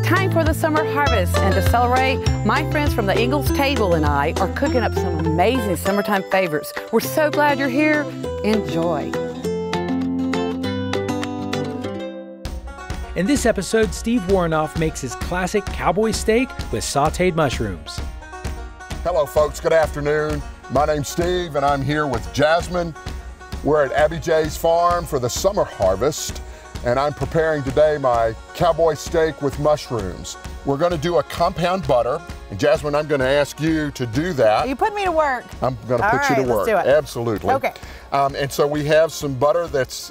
time for the summer harvest, and to celebrate, my friends from the Ingles table and I are cooking up some amazing summertime favorites. We're so glad you're here. Enjoy. In this episode, Steve Woronoff makes his classic cowboy steak with sauteed mushrooms. Hello folks, good afternoon. My name's Steve and I'm here with Jasmine. We're at Abby J's farm for the summer harvest, and I'm preparing today my cowboy steak with mushrooms. We're gonna do a compound butter, and Jasmine, I'm gonna ask you to do that. You put me to work. I'm gonna put you to work. Let's do it. Absolutely. Okay. And so we have some butter that's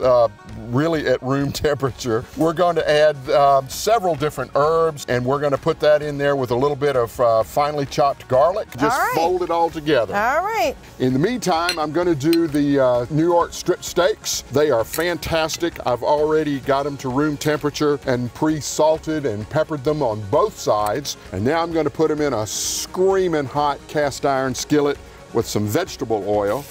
really at room temperature. We're going to add several different herbs, and we're going to put that in there with a little bit of finely chopped garlic. Just fold it all together. All right. In the meantime, I'm going to do the New York strip steaks. They are fantastic. I've already got them to room temperature and pre-salted and peppered them on both sides. And now I'm going to put them in a screaming hot cast iron skillet with some vegetable oil.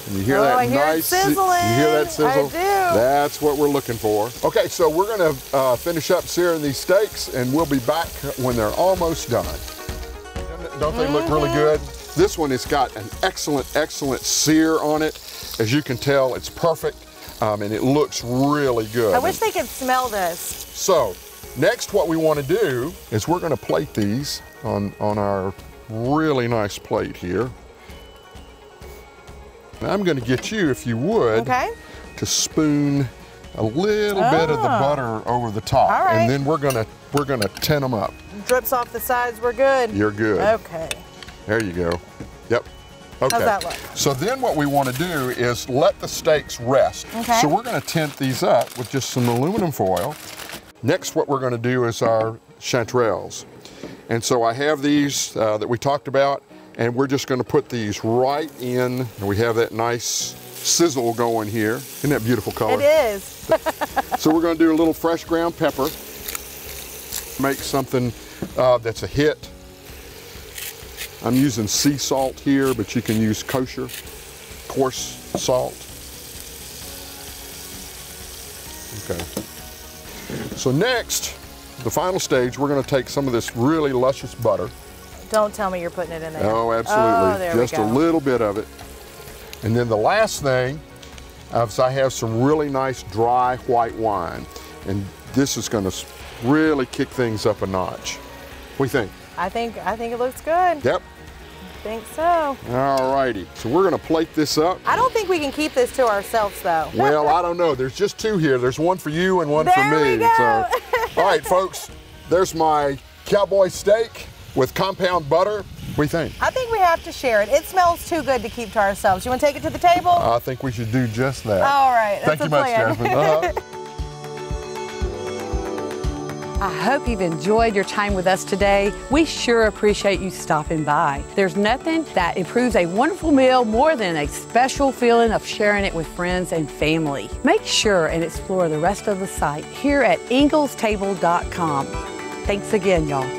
And you hear that I hear nice sizzling. You hear that sizzle? I do. That's what we're looking for. Okay, so we're gonna finish up searing these steaks, and we'll be back when they're almost done. Don't they look really good? This one has got an excellent sear on it. As you can tell, it's perfect, and it looks really good. I wish they could smell this. So, next what we want to do is we're gonna plate these on our really nice plate here. I'm going to get you, if you would, to spoon a little bit of the butter over the top, and then we're gonna tin them up. Drips off the sides, we're good. You're good. Okay. There you go. Yep. Okay. How's that look? So then what we want to do is let the steaks rest. Okay. So we're going to tint these up with just some aluminum foil. Next, what we're going to do is our chanterelles, and so I have these that we talked about. And we're just going to put these right in. We have that nice sizzle going here. Isn't that beautiful color? It is. So we're going to do a little fresh ground pepper. Make something that's a hit. I'm using sea salt here, but you can use kosher, coarse salt. Okay. So next, the final stage, we're going to take some of this really luscious butter. Don't tell me you're putting it in there. Oh, absolutely. Oh, there just we go. a little bit of it. And then the last thing is I have some really nice dry white wine. And this is going to really kick things up a notch. What do you think? I think it looks good. Yep. I think so. All righty. So we're going to plate this up. I don't think we can keep this to ourselves, though. Well, I don't know. There's just two here. There's one for you and one for me. There we go. So, all right, folks. There's my cowboy steak with compound butter. What do you think? I think we have to share it. It smells too good to keep to ourselves. You want to take it to the table? I think we should do just that. All right. Thank you much, Jasmine. I hope you've enjoyed your time with us today. We sure appreciate you stopping by. There's nothing that improves a wonderful meal more than a special feeling of sharing it with friends and family. Make sure and explore the rest of the site here at inglestable.com. Thanks again, y'all.